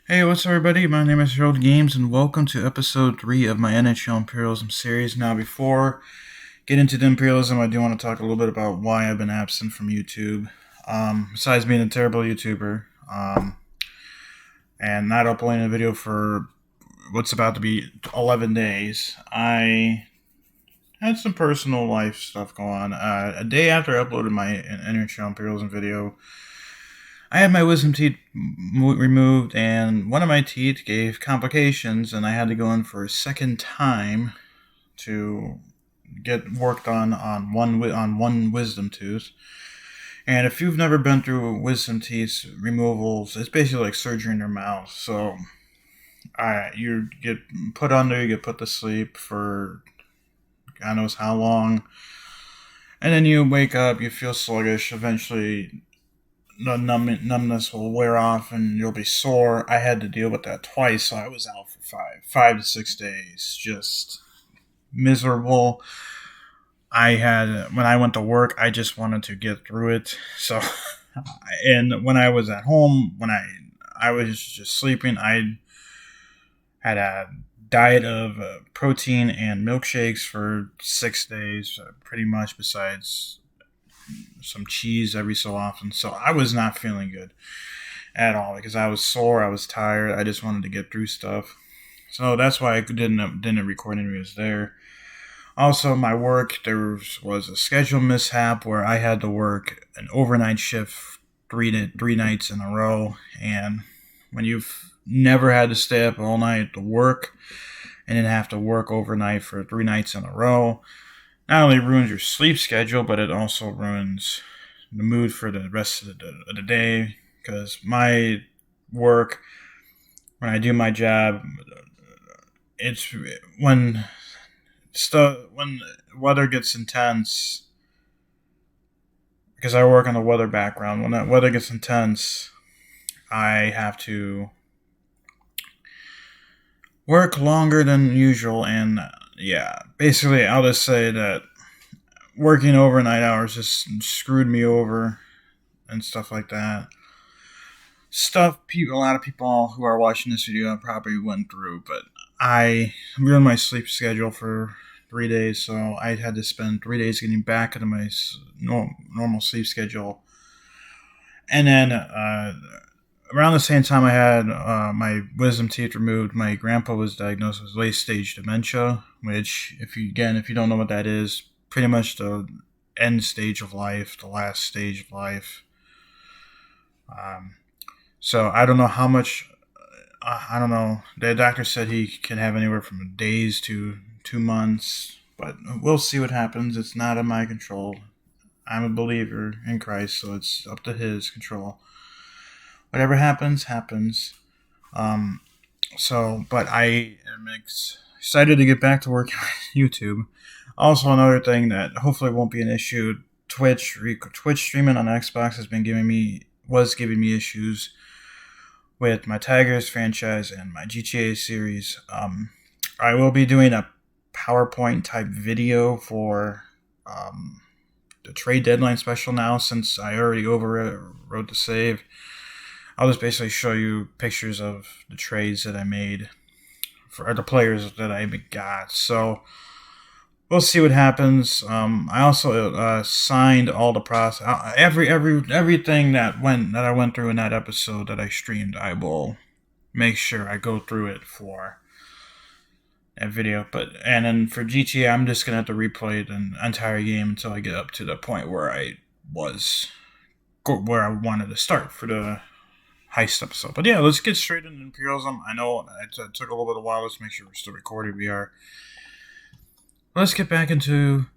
Hey, what's up, everybody? My name is Harold Games, and welcome to episode 3 of my NHL Imperialism series. Now, before get into the Imperialism, I do want to talk a little bit about why I've been absent from YouTube. Besides being a terrible YouTuber and not uploading a video for what's about to be 11 days, I had some personal life stuff going on. A day after I uploaded my NHL Imperialism video, I had my wisdom teeth removed, and one of my teeth gave complications, and I had to go in for a second time to get worked on one wisdom tooth. And if you've never been through wisdom teeth removals, it's basically like surgery in your mouth. So, you get put under, you get put to sleep for God knows how long, and then you wake up, you feel sluggish. Eventually, the numbness will wear off and you'll be sore. I had to deal with that twice, so I was out for five to 6 days, just miserable. When I went to work, I just wanted to get through it. So, and when I was at home, when I was just sleeping, I had a diet of protein and milkshakes for 6 days, pretty much, besides some cheese every so often. So I was not feeling good at all because I was sore, I was tired, I just wanted to get through stuff. So that's why I didn't record any videos there. Also, my work, was a schedule mishap where I had to work an overnight shift three nights in a row, and when you've never had to stay up all night to work and then have to work overnight for 3 nights in a row, not only ruins your sleep schedule, but it also ruins the mood for the rest of the day. Because my work, when I do my job, it's when weather gets intense. Because I work on the weather background, when that weather gets intense, I have to work longer than usual, and yeah, basically, I'll just say that working overnight hours just screwed me over and stuff like that. A lot of people who are watching this video probably went through, but I ruined my sleep schedule for 3 days, so I had to spend 3 days getting back into my normal sleep schedule. And then around the same time I had my wisdom teeth removed, my grandpa was diagnosed with late stage dementia, which, if you don't know what that is, pretty much the end stage of life, the last stage of life. Um, so I don't know how much. I don't know. The doctor said he can have anywhere from days to 2 months, but we'll see what happens. It's not in my control. I'm a believer in Christ, so it's up to His control. Whatever happens, happens. Um, but I am excited to get back to work on YouTube. Also, another thing that hopefully won't be an issue: Twitch streaming on Xbox was giving me issues with my Tigers franchise and my GTA series. I will be doing a PowerPoint type video for the trade deadline special now, since I already overwrote the save. I'll just basically show you pictures of the trades that I made for the players that I got. So we'll see what happens. I also signed all the process, everything that I went through in that episode that I streamed. I will make sure I go through it for that video. And then for GTA, I'm just gonna have to replay the entire game until I get up to the point where I wanted to start for the heist episode. But yeah, let's get straight into Imperialism. I know it took a little bit of while. Let's make sure we're still recorded. We are. Let's get back into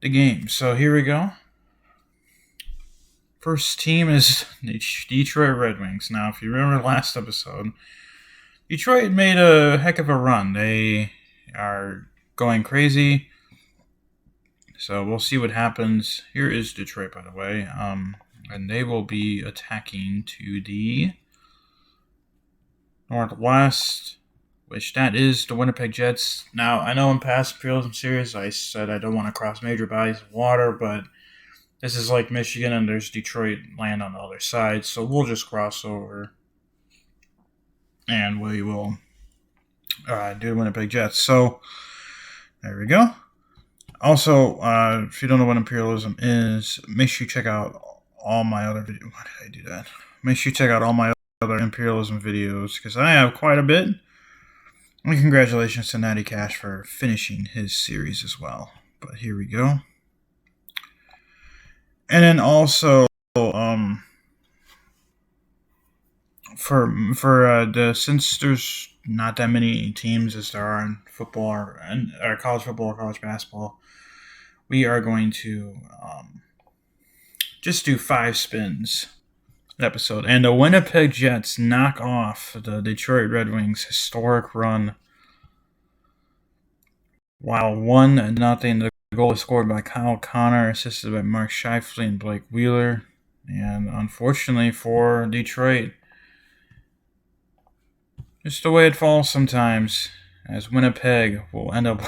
the game. So here we go. First team is the Detroit Red Wings. Now, if you remember last episode, Detroit made a heck of a run. They are going crazy. So we'll see what happens. Here is Detroit, by the way. And they will be attacking to the northwest, which that is the Winnipeg Jets. Now, I know in past Imperialism series I said I don't want to cross major bodies of water, but this is like Michigan and there's Detroit land on the other side, so we'll just cross over. and we will do the Winnipeg Jets. So there we go. Also, if you don't know what imperialism is, make sure you check out all my other videos. Why did I do that? Make sure you check out all my other imperialism videos, because I have quite a bit. And congratulations to Natty Cash for finishing his series as well. But here we go. And then also, since there's not that many teams as there are in football or college football or college basketball, we are going to just do 5 spins an episode. And the Winnipeg Jets knock off the Detroit Red Wings' historic run. While 1-0, the goal is scored by Kyle Connor, assisted by Mark Scheifele and Blake Wheeler. And unfortunately for Detroit, just the way it falls sometimes, as Winnipeg will end up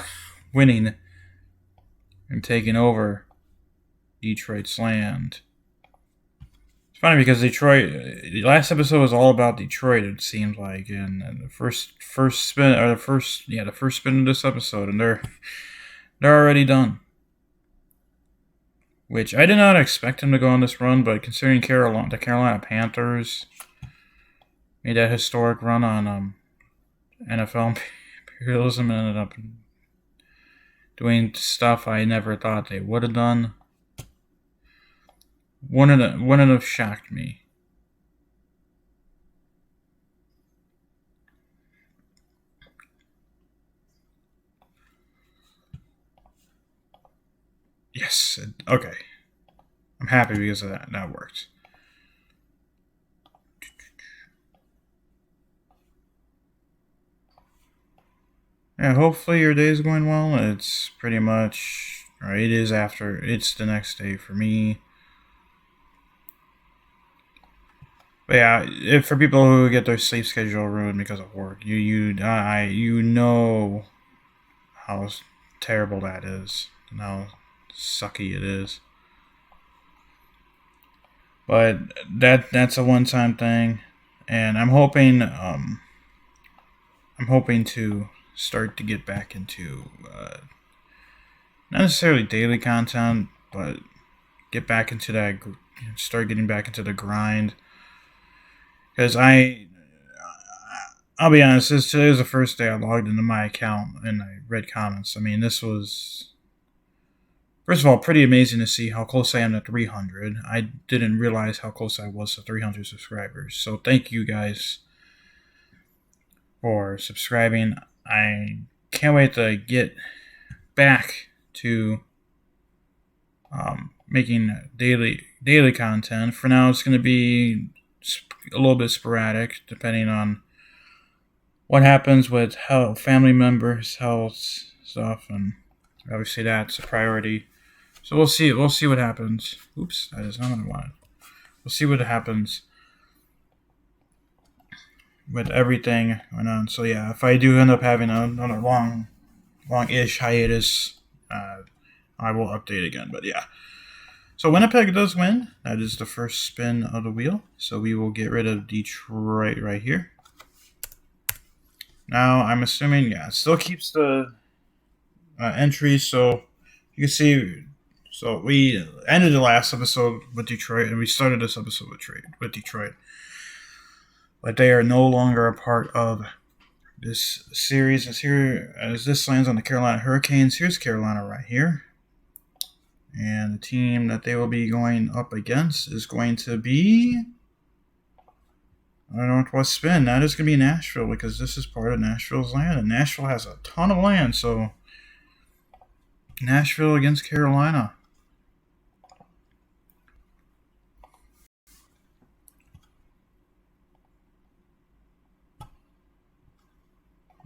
winning and taking over Detroit's land. It's funny because Detroit, the last episode was all about Detroit, it seems like, and the first spin of this episode, and they're already done. Which I did not expect them to go on this run, but considering the Carolina Panthers made that historic run on NFL Imperialism and ended up doing stuff I never thought they would have done, wouldn't have shocked me. Yes, okay. I'm happy because of that. That worked. Yeah, hopefully your day is going well. It's pretty much, or it is it's the next day for me. But yeah, for people who get their sleep schedule ruined because of work, you know how terrible that is and how sucky it is. But that's a one-time thing, and I'm hoping to start to get back into not necessarily daily content, but get back into that, start getting back into the grind. Because I'll be honest, today was the first day I logged into my account and I read comments. I mean, this was, first of all, pretty amazing to see how close I am to 300. I didn't realize how close I was to 300 subscribers. So thank you guys for subscribing. I can't wait to get back to making daily content. For now, it's going to be a little bit sporadic, depending on what happens with family members' health stuff, and obviously that's a priority. So we'll see what happens. Oops, that is not what I wanted. We'll see what happens with everything going on. So yeah, if I do end up having another long-ish hiatus, I will update again. But yeah. So Winnipeg does win. That is the first spin of the wheel. So we will get rid of Detroit right here. Now I'm assuming, it still keeps the entries. So you can see, so we ended the last episode with Detroit, and we started this episode with Detroit. But they are no longer a part of this series. As this lands on the Carolina Hurricanes, here's Carolina right here. And the team that they will be going up against is going to be Northwest Spin. That is going to be Nashville, because this is part of Nashville's land. And Nashville has a ton of land, so Nashville against Carolina.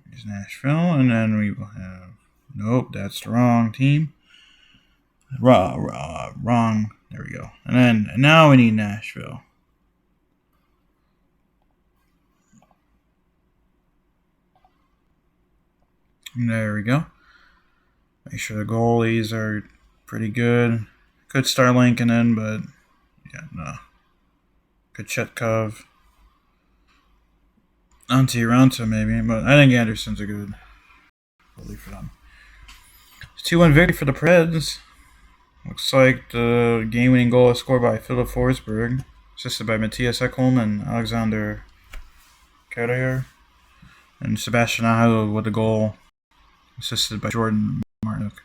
Here's Nashville, and then we will have... Nope, that's the wrong team. Wrong. There we go. And now we need Nashville. And there we go. Make sure the goalies are pretty good. Could start linking in, but yeah, no. Kachetkov. Ranta maybe, but I think Anderson's a good goalie for them. 2-1 victory for the Preds. Looks like the game-winning goal is scored by Philip Forsberg, assisted by Matthias Ekholm and Alexander Carrier, and Sebastian Aho with the goal, assisted by Jordan Martinook.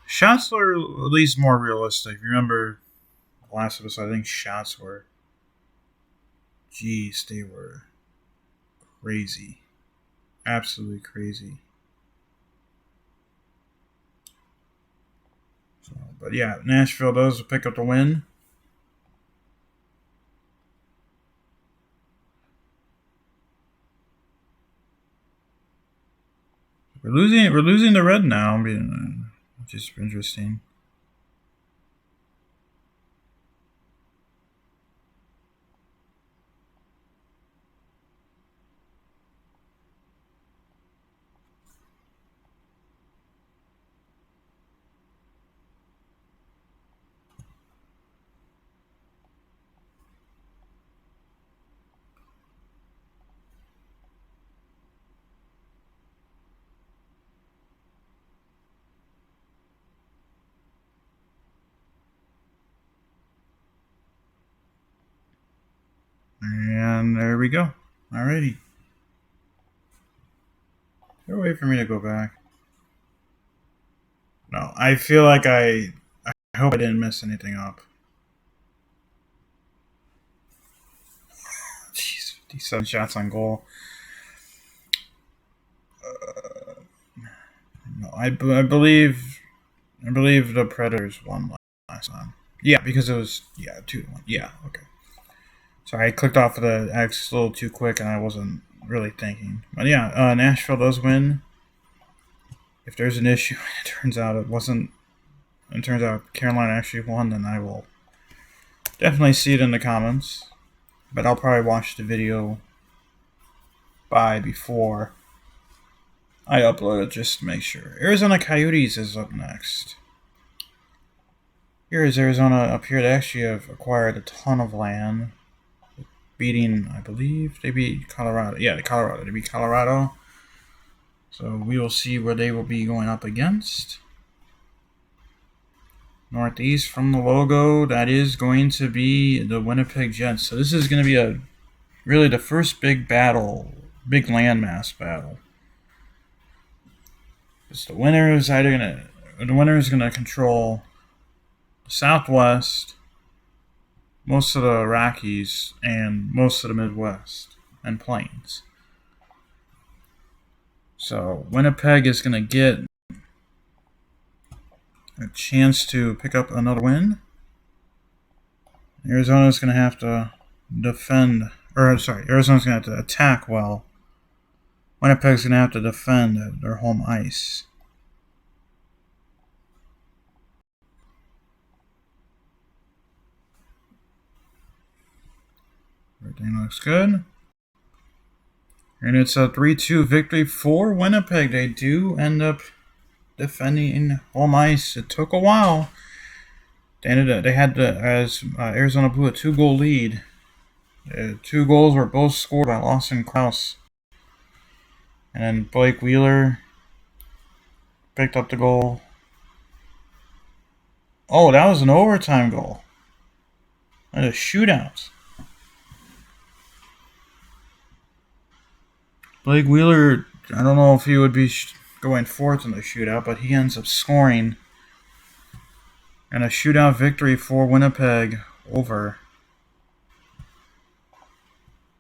Shots were at least more realistic. If you remember the last episode, I think shots were, jeez, they were crazy. Absolutely crazy. So, but yeah, Nashville does pick up the win. We're losing the red now, which is interesting. And there we go. Alrighty. Is there a way for me to go back? No, I feel like I hope I didn't mess anything up. Jeez, 57 shots on goal. No, I believe the Predators won last time. Yeah, because it was 2-1. Yeah, okay. Sorry, I clicked off of the X a little too quick and I wasn't really thinking. But yeah, Nashville does win. If there's an issue, it turns out it wasn't. It turns out Carolina actually won, then I will definitely see it in the comments. But I'll probably watch the video before I upload it just to make sure. Arizona Coyotes is up next. Here is Arizona up here. They actually have acquired a ton of land. Beating, I believe, they beat Colorado. Yeah, they beat Colorado. So we will see where they will be going up against. Northeast from the logo, that is going to be the Winnipeg Jets. So this is going to be really the first big battle, big landmass battle. Because the winner is gonna control the Southwest, most of the Rockies, and most of the Midwest and Plains. So Winnipeg is going to get a chance to pick up another win. Arizona's going to have to Arizona's going to have to attack well. Winnipeg's going to have to defend at their home ice. Everything looks good. And it's a 3-2 victory for Winnipeg. They do end up defending home ice. It took a while. They had to, as Arizona blew a 2-goal lead. 2 goals were both scored by Lawson Krause. And then Blake Wheeler picked up the goal. Oh, that was an overtime goal. And a shootout. Blake Wheeler, I don't know if he would be going fourth in the shootout, but he ends up scoring. And a shootout victory for Winnipeg over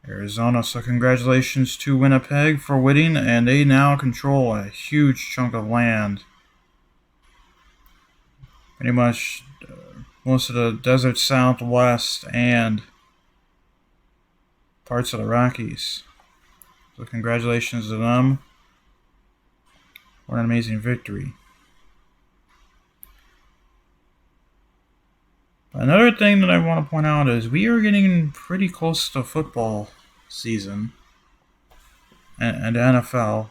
Arizona. So congratulations to Winnipeg for winning, and they now control a huge chunk of land. Pretty much most of the desert Southwest and parts of the Rockies. So congratulations to them. What an amazing victory. Another thing that I want to point out is we are getting pretty close to football season and the NFL.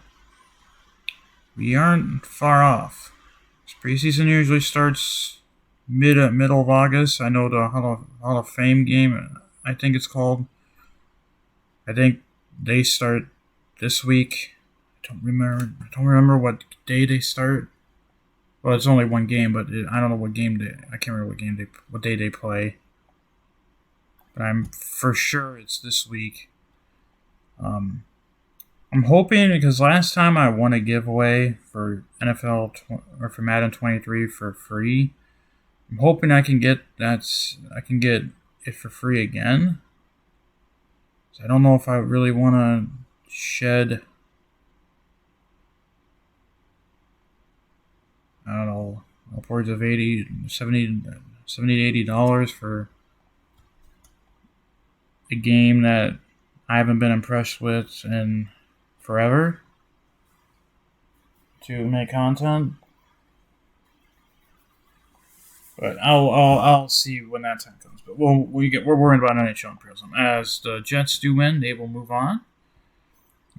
We aren't far off. Preseason usually starts middle of August. I know the Hall of Fame game, I think it's called. I think They start this week. I don't remember what day they start. Well, it's only one game, but I don't know what game they. I can't remember what day they play. But I'm for sure it's this week. Um, I'm hoping because last time I won a giveaway for or for Madden 23 for free. I'm hoping I can get it for free again. So I don't know if I really want to shed, I don't know, upwards of $80 for a game that I haven't been impressed with in forever to make content. But I'll see when that time comes. But we're worried about NHL Imperialism. As the Jets do win, they will move on,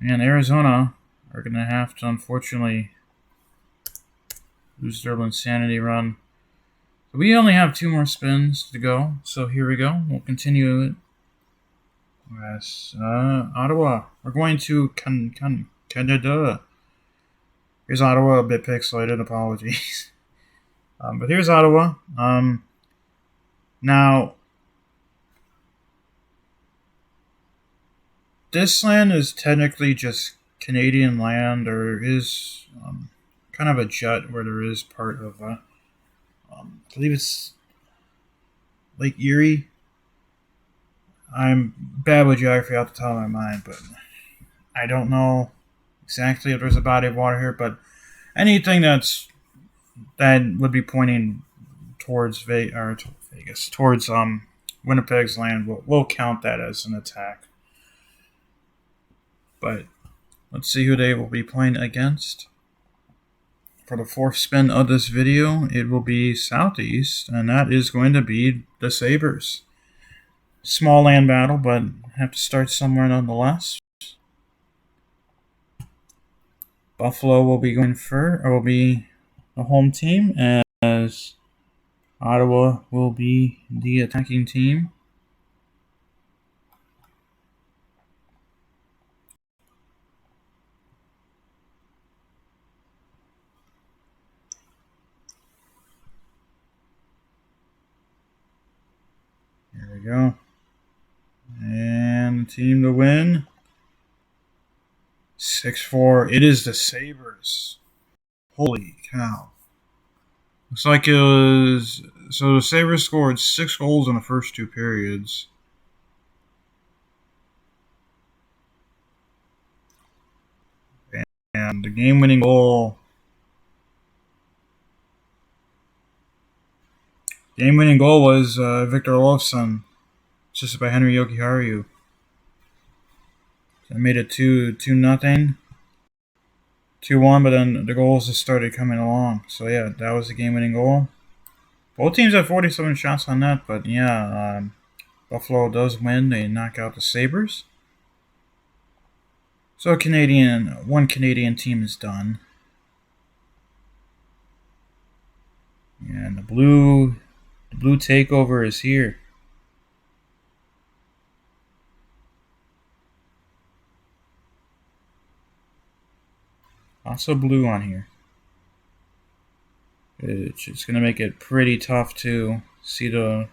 and Arizona are going to have to unfortunately lose their insanity run. So we only have 2 more spins to go. So here we go. We'll continue it. Yes, Ottawa. We're going to Canada. Here's Ottawa, a bit pixelated. Apologies. But here's Ottawa. Now, this land is technically just Canadian land. There is kind of a jut where there is part of I believe it's Lake Erie. I'm bad with geography off the top of my mind, but I don't know exactly if there's a body of water here. But anything that would be pointing towards Vegas, towards Winnipeg's land, we'll count that as an attack. But let's see who they will be playing against. For the 4th spin of this video, it will be Southeast, and that is going to be the Sabres. Small land battle, but have to start somewhere nonetheless. Buffalo will be will be the home team, as Ottawa will be the attacking team. Here we go. And the team to win. 6-4. It is the Sabres. Holy cow. Looks like it was. So the Sabres scored 6 goals in the first 2 periods. And the game-winning goal. Game-winning goal was Victor Olofsson, assisted by Henry Jokiharju. So it made it 2-0. 2-1, but then the goals just started coming along. So yeah, that was the game-winning goal. Both teams had 47 shots on net, but yeah, Buffalo does win. They knock out the Sabres. So one Canadian team is done. And the blue takeover is here. Lots of blue on here. It's going to make it pretty tough to see the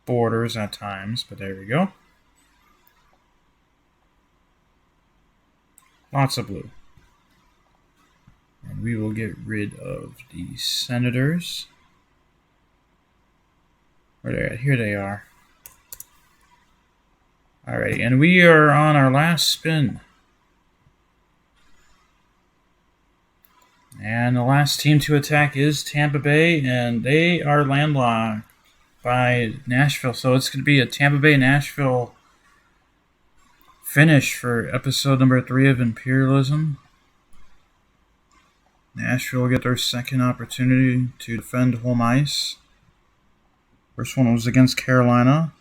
borders at times, but there we go. Lots of blue. And we will get rid of the Senators. Where are they at? Here they are. Alrighty, and we are on our last spin. And the last team to attack is Tampa Bay, and they are landlocked by Nashville. So it's going to be a Tampa Bay-Nashville finish for episode number 3 of Imperialism. Nashville will get their second opportunity to defend home ice. First one was against Carolina.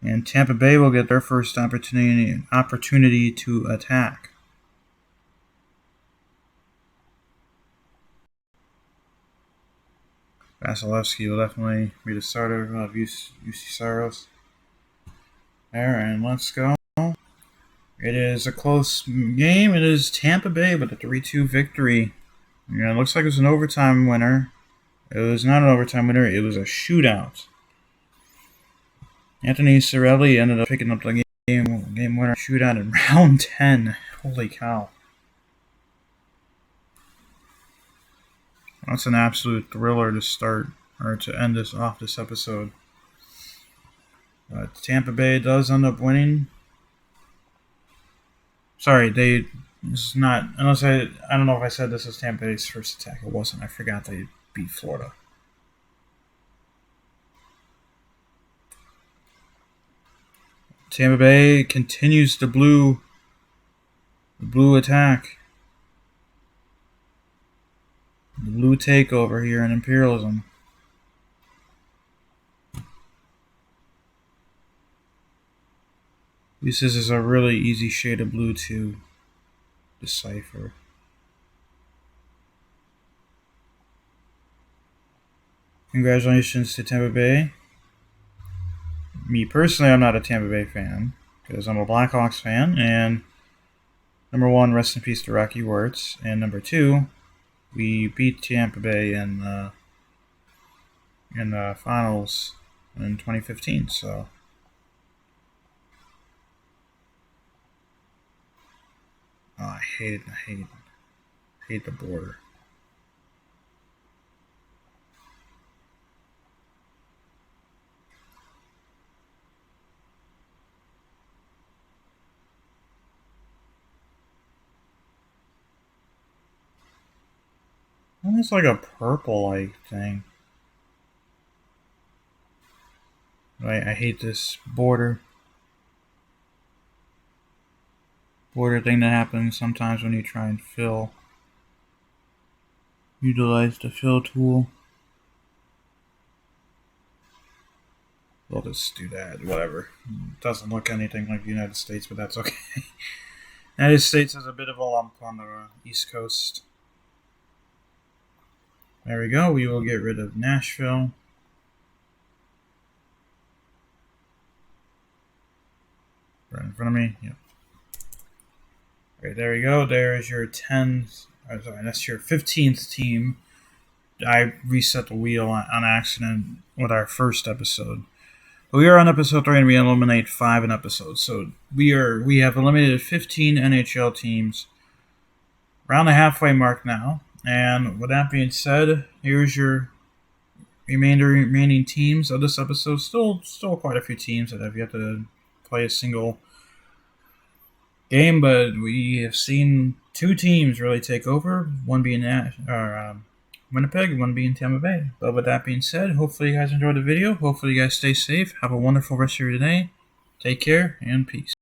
And Tampa Bay will get their first opportunity to attack. Vasilevsky will definitely be the starter of UC Saros. There, and let's go. It is a close game. It is Tampa Bay with a 3-2 victory. Yeah, it looks like it was an overtime winner. It was not an overtime winner. It was a shootout. Anthony Cirelli ended up picking up the game winner shootout in round 10. Holy cow. That's an absolute thriller to start, or to end this episode. Tampa Bay does end up winning. Sorry, this is not, unless I don't know if I said this was Tampa Bay's first attack. It wasn't. I forgot they beat Florida. Tampa Bay continues the blue attack. The blue takeover here in Imperialism. This is a really easy shade of blue to decipher. Congratulations to Tampa Bay. Me personally, I'm not a Tampa Bay fan because I'm a Blackhawks fan. And number one, rest in peace to Rocky Wirtz. And number two, we beat Tampa Bay in the finals in 2015. So. Oh, I hate the border. It's like a purple-like thing. I hate this border thing that happens sometimes when you try and utilize the fill tool. We'll just do that, whatever. It doesn't look anything like the United States, but that's okay. The United States has a bit of a lump on the East Coast. There we go. We will get rid of Nashville. Right in front of me. Yep. Okay, there we go. There is your 10th. Sorry, that's your 15th team. I reset the wheel on accident with our first episode. But we are on episode 3 and we eliminate 5 in episodes. So we have eliminated 15 NHL teams. Around the halfway mark now. And with that being said, here's your remaining teams of this episode. Still quite a few teams that have yet to play a single game, but we have seen 2 teams really take over. One being Winnipeg, one being Tampa Bay. But with that being said, hopefully you guys enjoyed the video. Hopefully you guys stay safe. Have a wonderful rest of your day. Take care and peace.